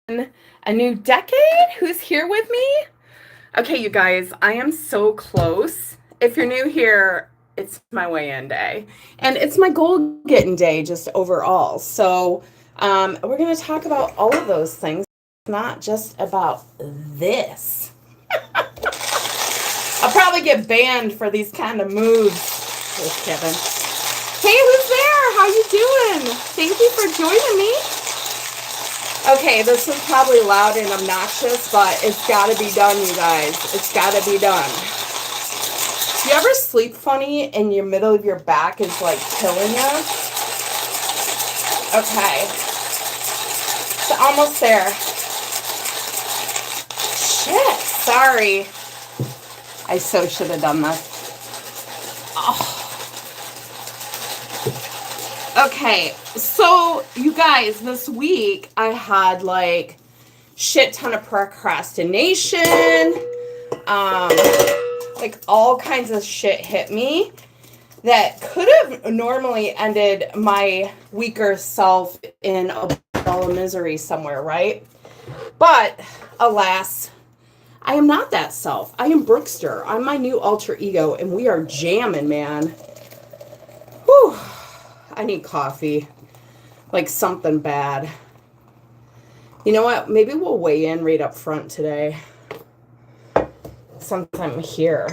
a new decade. Who's here with me? Okay, you guys, I am so close. If you're new here, it's my weigh in day. And it's my goal getting day just overall. So, we're going to talk about all of those things, not just about this. I'll probably get banned for these kind of moves. Just kidding. Hey, who's there? How you doing? Thank you for joining me. Okay, this is probably loud and obnoxious, but it's got to be done, you guys. It's got to be done. Do you ever sleep funny and your middle of your back is like killing you? Okay. It's almost there. Shit, sorry. I so should have done this. Oh. Okay, so you guys, this week I had like shit ton of procrastination. Like all kinds of shit hit me that could have normally ended my weaker self in a ball of misery somewhere, right? But alas, I am not that self. I am Brookster. I'm my new alter ego, and we are jamming, man. Whew. I need coffee. Like something bad. You know what? Maybe we'll weigh in right up front today. Since I'm here.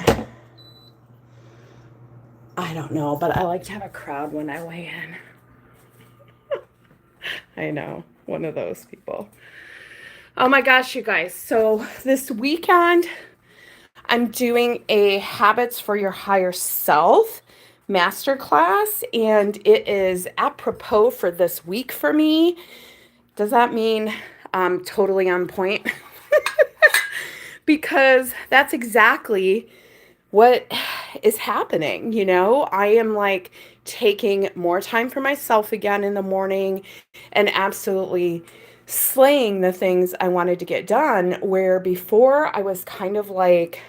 I don't know, but I like to have a crowd when I weigh in. I know. One of those people. Oh my gosh, you guys. So this weekend, I'm doing a Habits for Your Higher Self masterclass, and it is apropos for this week for me. Does that mean I'm totally on point? Because that's exactly what is happening. You know, I am like taking more time for myself again in the morning and absolutely slaying the things I wanted to get done, where before I was kind of like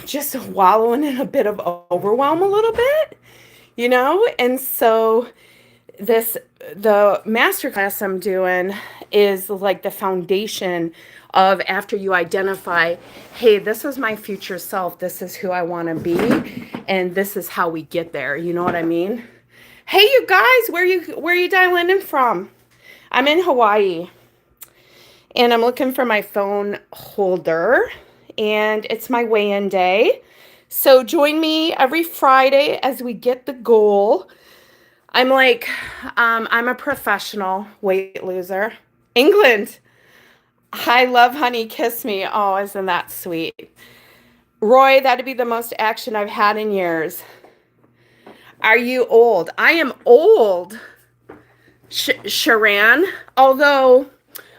just wallowing in a bit of overwhelm a little bit, you know? And so the masterclass I'm doing is like the foundation of, after you identify, hey, this is my future self, this is who I want to be, and this is how we get there. You know what I mean? Hey, you guys, where you dialing in from? I'm in Hawaii, and I'm looking for my phone holder, and it's my weigh-in day. So join me every Friday as we get the goal. I'm a professional weight loser. England. I love honey, kiss me. Oh, isn't that sweet? Roy, that'd be the most action I've had in years. Are you old? I am old, Sharan. Although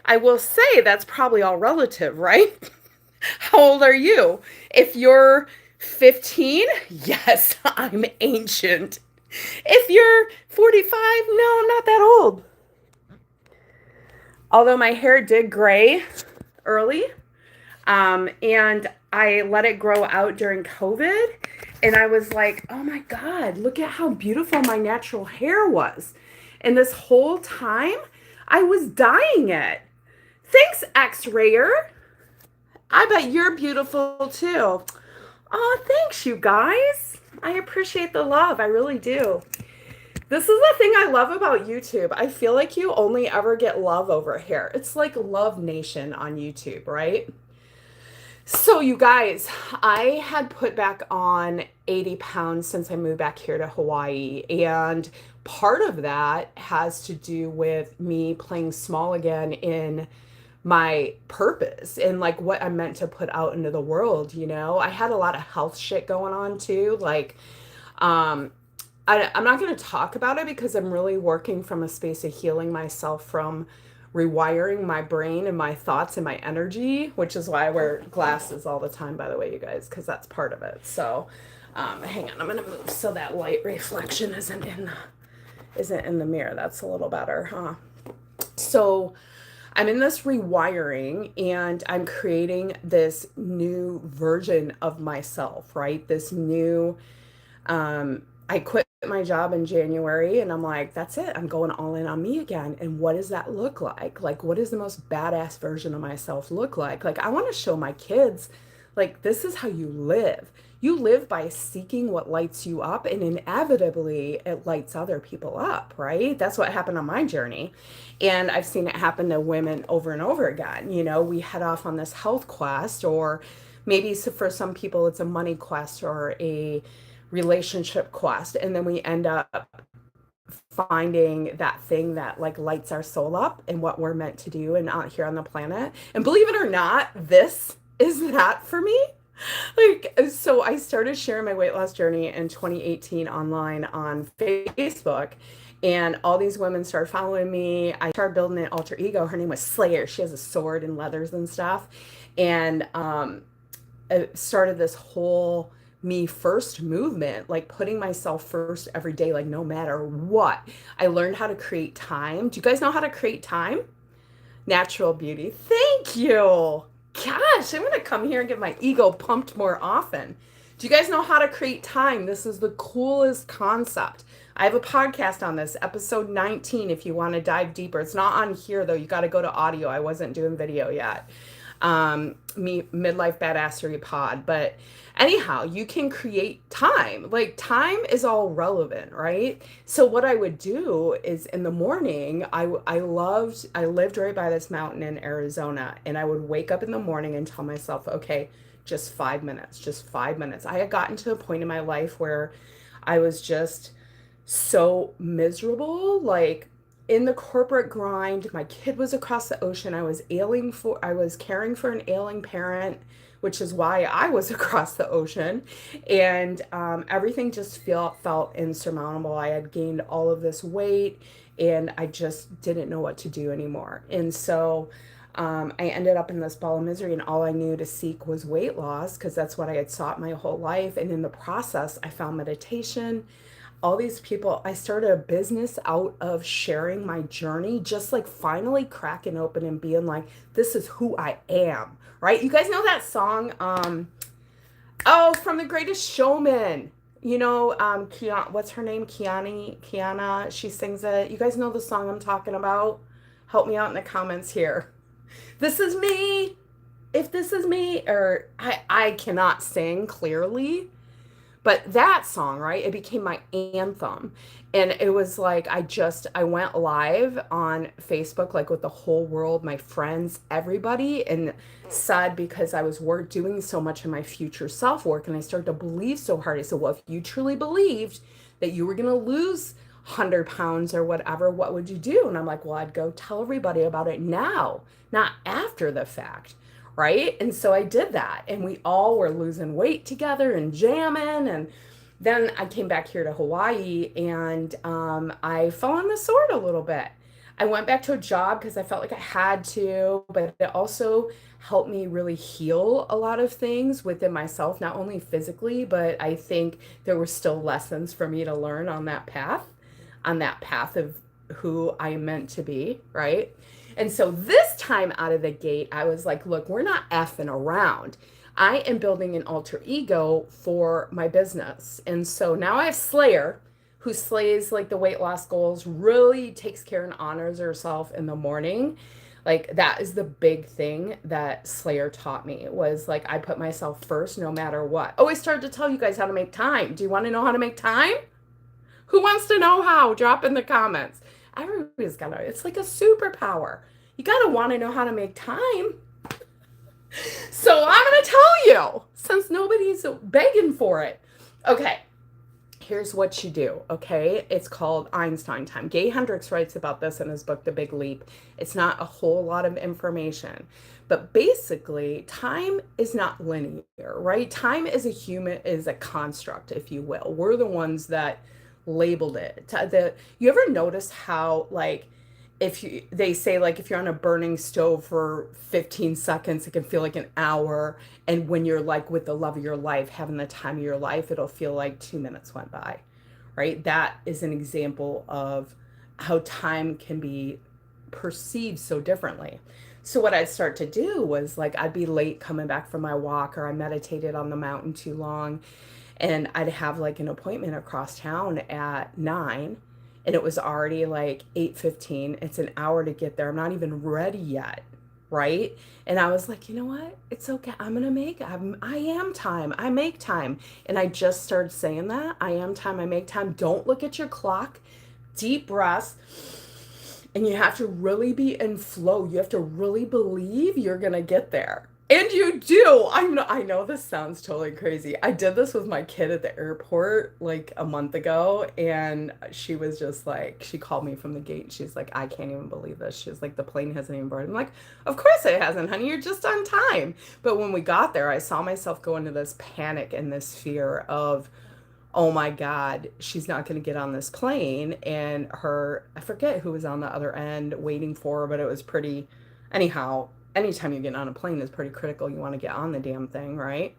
I will say that's probably all relative, right? How old are you? If you're 15, yes, I'm ancient. If you're 45, no, I'm not that old. Although my hair did gray early, and I let it grow out during COVID, and I was like, oh my God, look at how beautiful my natural hair was. And this whole time, I was dyeing it. Thanks, X-Rayer. I bet you're beautiful too. Oh, thanks, you guys. I appreciate the love. I really do. This is the thing I love about YouTube. I feel like you only ever get love over here. It's like Love Nation on YouTube, right? So you guys, I had put back on 80 pounds since I moved back here to Hawaii. And part of that has to do with me playing small again in my purpose and like what I'm meant to put out into the world. You know, I had a lot of health shit going on too. Like, I'm not going to talk about it because I'm really working from a space of healing myself from rewiring my brain and my thoughts and my energy, which is why I wear glasses all the time, by the way, you guys, because that's part of it. So, hang on, I'm going to move so that light reflection isn't in the mirror. That's a little better, huh? So, I'm in this rewiring and I'm creating this new version of myself, right? This new, I quit my job in January and I'm like, that's it. I'm going all in on me again. And what does that look like? Like, what does the most badass version of myself look like? Like, I want to show my kids, like, this is how you live. You live by seeking what lights you up, and inevitably it lights other people up, right? That's what happened on my journey. And I've seen it happen to women over and over again. You know, we head off on this health quest, or maybe for some people it's a money quest or a relationship quest, and then we end up finding that thing that like lights our soul up and what we're meant to do and out here on the planet. And believe it or not, this is that for me. Like, so I started sharing my weight loss journey in 2018 online on Facebook, and all these women started following me. I started building an alter ego. Her name was Slayer. She has a sword and leathers and stuff. And it started this whole me first movement, like putting myself first every day, like no matter what. I learned how to create time. Do you guys know how to create time? Natural beauty. Thank you. Gosh, I'm going to come here and get my ego pumped more often. Do you guys know how to create time? This is the coolest concept. I have a podcast on this, episode 19, if you want to dive deeper. It's not on here, though. You got to go to audio. I wasn't doing video yet. Me Midlife Badassery Pod. But anyhow, you can create time. Like, time is all relevant, right? So what I would do is in the morning, I lived right by this mountain in Arizona, and I would wake up in the morning and tell myself, okay, just 5 minutes, just 5 minutes. I had gotten to a point in my life where I was just so miserable, like in the corporate grind. My kid was across the ocean. I was caring for an ailing parent, which is why I was across the ocean. And everything just felt insurmountable. I had gained all of this weight and I just didn't know what to do anymore. And so I ended up in this ball of misery, and all I knew to seek was weight loss, because that's what I had sought my whole life. And in the process, I found meditation. All these people, I started a business out of sharing my journey, just like finally cracking open and being like, this is who I am, right? You guys know that song, from The Greatest Showman, you know, what's her name? Kiana, she sings it. You guys know the song I'm talking about? Help me out in the comments here. This is me, if this is me, or I cannot sing clearly. But that song, right, it became my anthem. And it was like, I went live on Facebook, like with the whole world, my friends, everybody, and said, because I was doing so much of my future self work, and I started to believe so hard. I said, well, if you truly believed that you were going to lose 100 pounds or whatever, what would you do? And I'm like, well, I'd go tell everybody about it now, not after the fact. Right. And so I did that, and we all were losing weight together and jamming. And then I came back here to Hawaii, and I fell on the sword a little bit. I went back to a job because I felt like I had to, but it also helped me really heal a lot of things within myself, not only physically, but I think there were still lessons for me to learn on that path of who I meant to be. Right. And so this time out of the gate, I was like, look, we're not effing around. I am building an alter ego for my business. And so now I have Slayer, who slays like the weight loss goals, really takes care and honors herself in the morning. Like, that is the big thing that Slayer taught me, was like, I put myself first no matter what. Oh, I started to tell you guys how to make time. Do you want to know how to make time? Who wants to know how? Drop in the comments. Everybody's got to, it's like a superpower. You got to want to know how to make time. So I'm going to tell you, since nobody's begging for it. Okay, here's what you do, okay? It's called Einstein time. Gay Hendricks writes about this in his book, The Big Leap. It's not a whole lot of information. But basically, time is not linear, right? Time is a construct, if you will. We're the ones that labeled it. You ever notice how, like, they say, like, if you're on a burning stove for 15 seconds, it can feel like an hour. And when you're like with the love of your life, having the time of your life, it'll feel like 2 minutes went by, right? That is an example of how time can be perceived so differently. So what I'd start to do was, like, I'd be late coming back from my walk, or I meditated on the mountain too long. And I'd have like an appointment across town at 9, and it was already like 8:15. It's an hour to get there. I'm not even ready yet, right? And I was like, you know what? It's okay. I am time. I make time. And I just started saying that. I am time. I make time. Don't look at your clock. Deep breaths. And you have to really be in flow. You have to really believe you're going to get there. And you do. I know this sounds totally crazy. I did this with my kid at the airport like a month ago, and she was just like, she called me from the gate. And she's like, I can't even believe this. She's like, the plane hasn't even boarded. I'm like, of course it hasn't, honey. You're just on time. But when we got there, I saw myself go into this panic and this fear of, oh my God, she's not going to get on this plane. And I forget who was on the other end waiting for her, but it was pretty, anyhow, anytime you get on a plane is pretty critical. You want to get on the damn thing, right?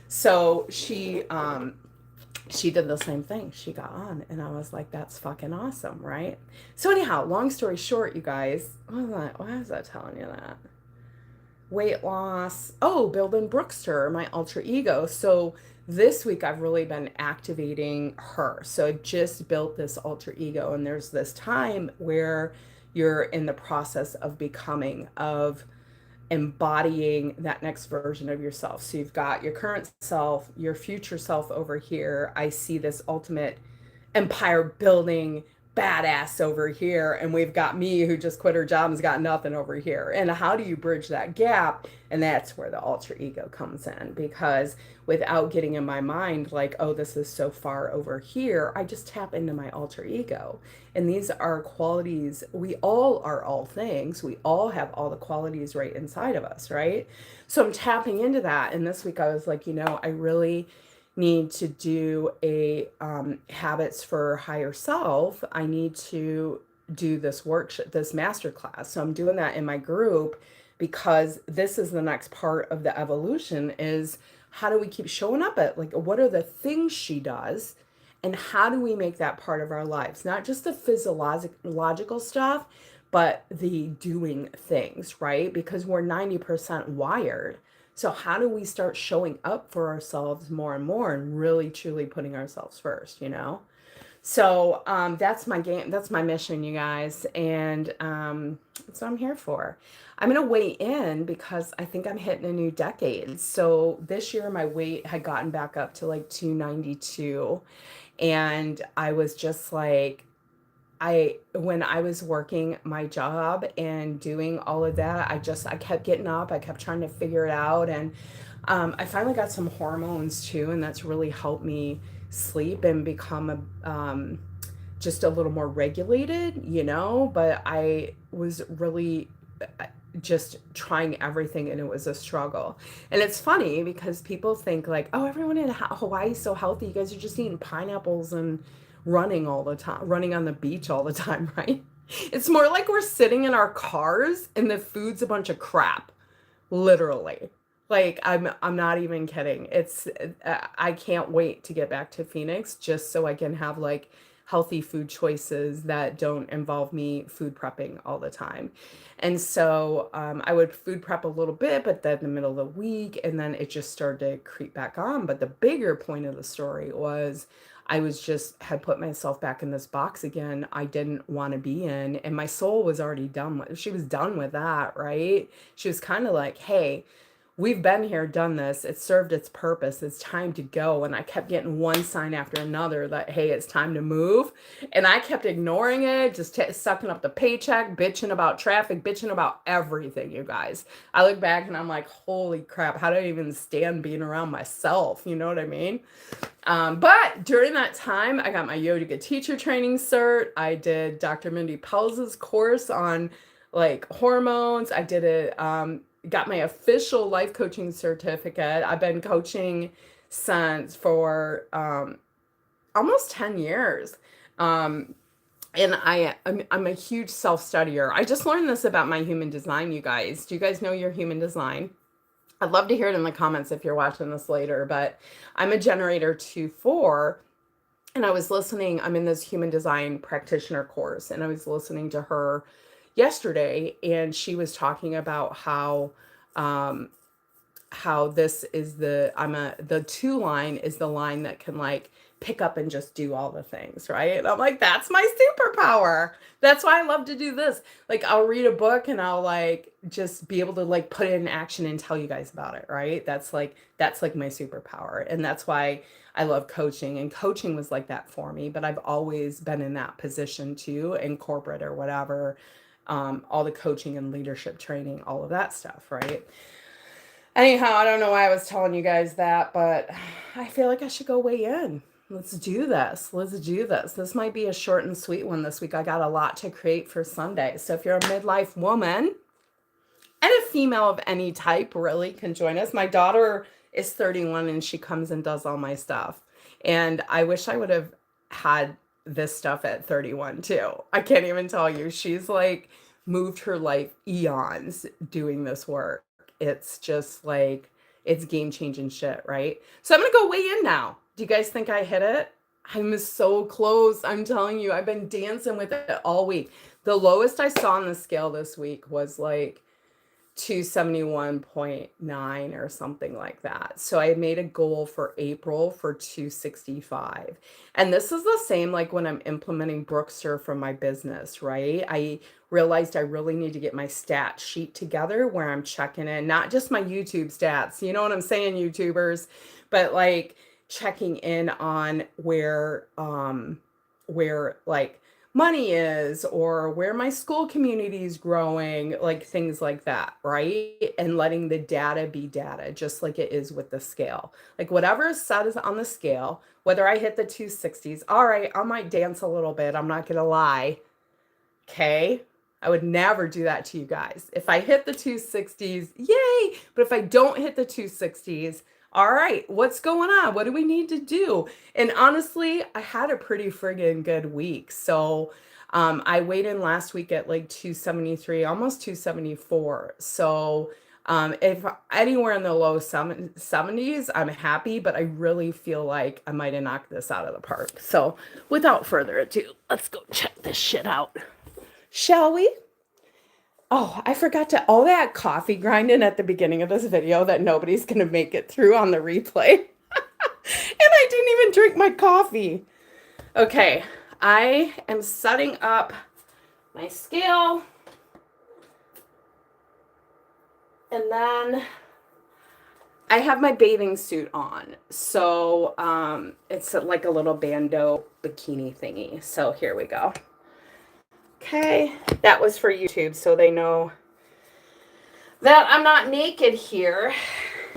So she did the same thing. She got on, and I was like, that's fucking awesome, right? So anyhow, long story short, you guys, why was I telling you that? Weight loss. Oh, building Brookster, my alter ego. So this week I've really been activating her. So I just built this alter ego, and there's this time where you're in the process of becoming, of embodying that next version of yourself. So you've got your current self, your future self over here. I see this ultimate empire building badass over here, and we've got me who just quit her job and's got nothing over here. And how do you bridge that gap? And that's where the alter ego comes in, because without getting in my mind like, oh, this is so far over here, I just tap into my alter ego. And these are qualities. We all are all things. We all have all the qualities right inside of us, right? So I'm tapping into that. And this week I was like, I really need to do a habits for higher self. I need to do this workshop, this masterclass. So I'm doing that in my group, because this is the next part of the evolution, is how do we keep showing up at, like, what are the things she does, and how do we make that part of our lives? Not just the physiological stuff, but the doing things, right? Because we're 90% wired. So how do we start showing up for ourselves more and more, and really truly putting ourselves first, So that's my game. That's my mission, you guys. And that's what I'm here for. I'm going to weigh in because I think I'm hitting a new decade. So this year my weight had gotten back up to like 292. And I was just like, when I was working my job and doing all of that, I kept getting up. I kept trying to figure it out. And I finally got some hormones too. And that's really helped me sleep and become just a little more regulated, but I was really just trying everything, and it was a struggle. And it's funny because people think like, oh, everyone in Hawaii is so healthy. You guys are just eating pineapples and running all the time, running on the beach all the time, right? It's more like we're sitting in our cars and the food's a bunch of crap, literally. Like I'm not even kidding. It's I can't wait to get back to Phoenix just so I can have like healthy food choices that don't involve me food prepping all the time. And so I would food prep a little bit, but then in the middle of the week, and then it just started to creep back on. But the bigger point of the story was I had put myself back in this box again I didn't want to be in. And my soul was already she was done with that, right? She was kind of like, hey, we've been here, done this. It served its purpose. It's time to go. And I kept getting one sign after another that, hey, it's time to move. And I kept ignoring it, just sucking up the paycheck, bitching about traffic, bitching about everything, you guys. I look back and I'm like, holy crap, how do I even stand being around myself? You know what I mean? But during that time, I got my yoga teacher training cert. I did Dr. Mindy Pelz's course on like hormones. I did it, got my official life coaching certificate. I've been coaching for almost 10 years. And I'm a huge self-studier. I just learned this about my human design, you guys. Do you guys know your human design? I'd love to hear it in the comments if you're watching this later, but I'm a generator 2/4, and I was listening. I'm in this human design practitioner course, and I was listening to her yesterday, and she was talking about how how this is the 2 line is the line that can like pick up and just do all the things, right? And I'm like, that's my superpower. That's why I love to do this. Like I'll read a book and I'll like just be able to like put it in action and tell you guys about it, right? That's like my superpower. And that's why I love coaching. And coaching was like that for me, but I've always been in that position too, in corporate or whatever. All the coaching and leadership training, all of that stuff, right? Anyhow, I don't know why I was telling you guys that, but I feel like I should go weigh in. Let's do this. Let's do this. This might be a short and sweet one this week. I got a lot to create for Sunday. So if you're a midlife woman and a female of any type, really can join us. My daughter is 31 and she comes and does all my stuff. And I wish I would have had this stuff at 31 too. I can't even tell you. She's like moved her life eons doing this work. It's just like, it's game changing shit, right? So I'm gonna go weigh in now. Do you guys think I hit it? I'm so close. I'm telling you, I've been dancing with it all week. The lowest I saw on the scale this week was like 271.9 or something like that. So I made a goal for April for 265. And this is the same like when I'm implementing Brookster for my business, right? I realized I really need to get my stat sheet together where I'm checking in, not just my YouTube stats, you know what I'm saying, YouTubers, but like checking in on where like money is or where my school community is growing, like things like that, right? And letting the data be data, just like it is with the scale. Like whatever is set is on the scale, whether I hit the 260s, all right, I might dance a little bit, I'm not gonna lie, okay? I would never do that to you guys. If I hit the 260s, yay! But if I don't hit the 260s, all right, what's going on? What do we need to do? And honestly, I had a pretty friggin' good week. So I weighed in last week at like 273, almost 274. So if anywhere in the low 70s, I'm happy, but I really feel like I might have knocked this out of the park. So without further ado, let's go check this shit out. Shall we? Oh, I forgot to, all that coffee grinding at the beginning of this video that nobody's going to make it through on the replay. And I didn't even drink my coffee. Okay, I am setting up my scale. And then I have my bathing suit on. So it's like a little bandeau bikini thingy. So here we go. Okay, that was for YouTube, so they know that I'm not naked here,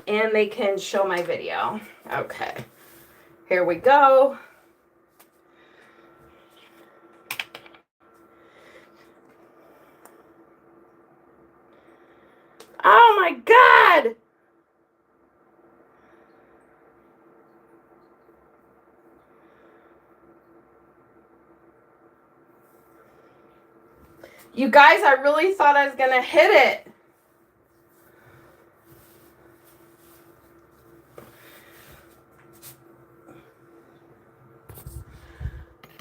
and they can show my video. Okay, here we go. Oh my God! You guys, I really thought I was gonna hit it.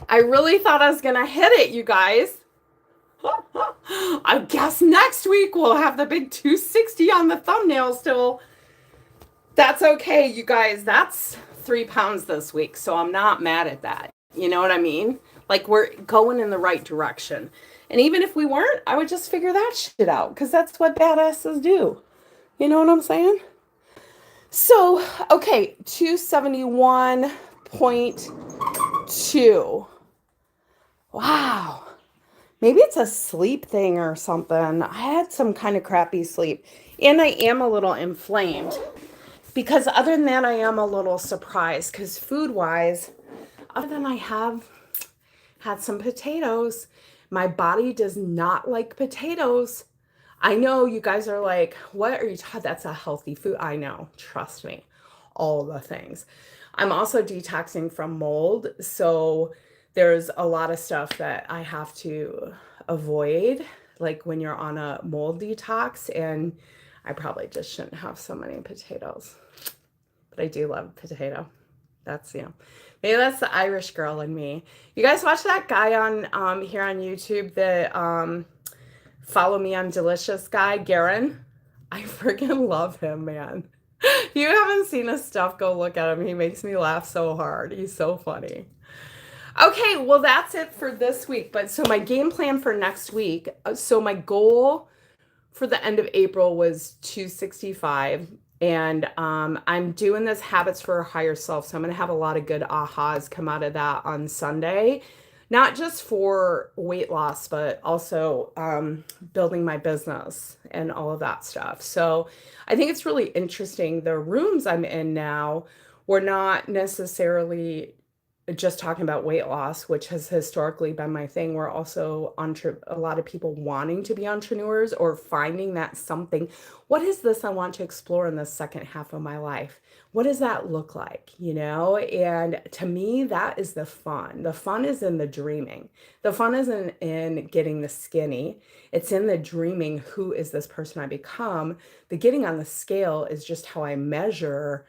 I really thought I was gonna hit it, you guys. I guess next week we'll have the big 260 on the thumbnail still. That's okay, you guys. That's 3 pounds this week, so I'm not mad at that. You know what I mean? Like, we're going in the right direction. And even if we weren't, I would just figure that shit out, because that's what badasses do. You know what I'm saying? So, okay, 271.2. Wow. Maybe it's a sleep thing or something. I had some kind of crappy sleep. And I am a little inflamed. Because other than that, I am a little surprised. Because food-wise, other than I have had some potatoes, my body does not like potatoes. I know you guys are like, what are you talking? That's a healthy food. I know. Trust me. All the things. I'm also detoxing from mold. So there's a lot of stuff that I have to avoid, like when you're on a mold detox. And I probably just shouldn't have so many potatoes. But I do love potato. That's, you know, maybe that's the Irish girl in me. You guys watch that guy on here on YouTube, the Follow Me I'm Delicious guy, Garen? I freaking love him, man. You haven't seen his stuff, go look at him. He makes me laugh so hard. He's so funny. Okay, well, that's it for this week. But so my game plan for next week, so my goal for the end of April was 265. And I'm doing this Habits for a Higher Self. So I'm going to have a lot of good ahas come out of that on Sunday, not just for weight loss, but also building my business and all of that stuff. So I think it's really interesting. The rooms I'm in now, we're not necessarily just talking about weight loss, which has historically been my thing. We're also a lot of people wanting to be entrepreneurs or finding that something. What is this I want to explore in the second half of my life? What does that look like? And to me, that is the fun. The fun is in the dreaming. The fun isn't in getting the skinny. It's in the dreaming. Who is this person I become? The getting on the scale is just how I measure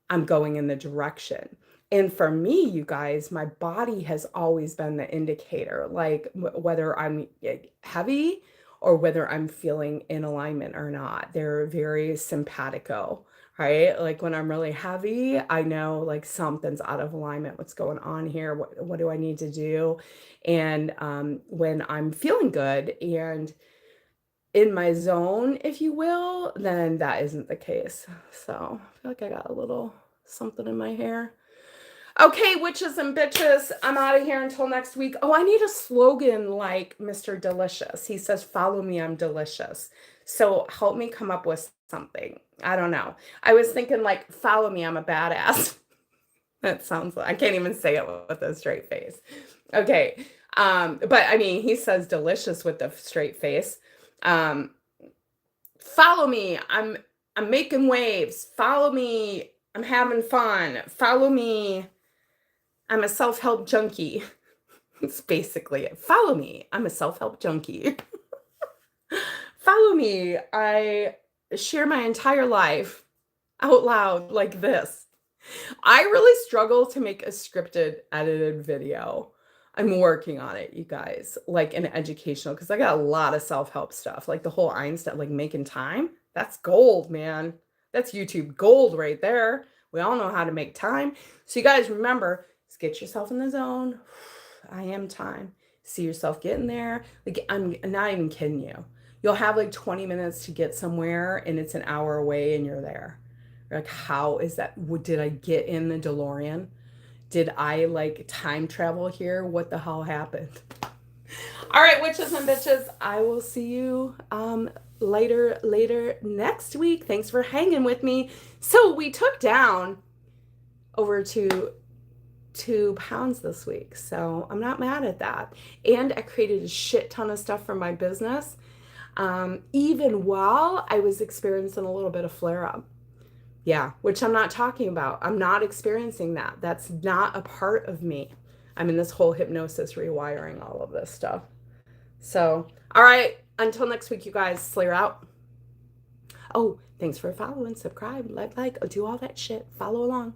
I'm going in the direction. And for me, you guys, my body has always been the indicator, like whether I'm heavy or whether I'm feeling in alignment or not. They're very simpatico, right? Like when I'm really heavy, I know like something's out of alignment. What's going on here? What do I need to do? And when I'm feeling good and in my zone, if you will, then that isn't the case. So I feel like I got a little something in my hair. Okay, witches and bitches, I'm out of here until next week. Oh, I need a slogan like Mr. Delicious. He says, follow me, I'm delicious. So help me come up with something. I don't know. I was thinking like, follow me, I'm a badass. That sounds like, I can't even say it with a straight face. Okay. But I mean, he says delicious with the straight face. Um, follow me, I'm making waves. Follow me, I'm having fun. Follow me, I'm a self-help junkie. It's basically it. Follow me. I'm a self-help junkie. Follow me. I share my entire life out loud like this. I really struggle to make a scripted, edited video. I'm working on it, you guys, like an educational, because I got a lot of self-help stuff, like the whole Einstein, like making time. That's gold, man. That's YouTube gold right there. We all know how to make time. So you guys remember, just get yourself in the zone. I am time. See yourself getting there. Like I'm not even kidding you. You'll have like 20 minutes to get somewhere and it's an hour away and you're there. You're like, how is that? Did I get in the DeLorean? Did I like time travel here? What the hell happened? All right, witches and bitches, I will see you later next week. Thanks for hanging with me. So we took down over to 2 pounds this week. So I'm not mad at that. And I created a shit ton of stuff for my business, even while I was experiencing a little bit of flare up. Yeah, which I'm not talking about. I'm not experiencing that. That's not a part of me. I'm in this whole hypnosis rewiring all of this stuff. So, all right. Until next week, you guys, Slayer out. Oh, thanks for following, subscribe, like, do all that shit. Follow along.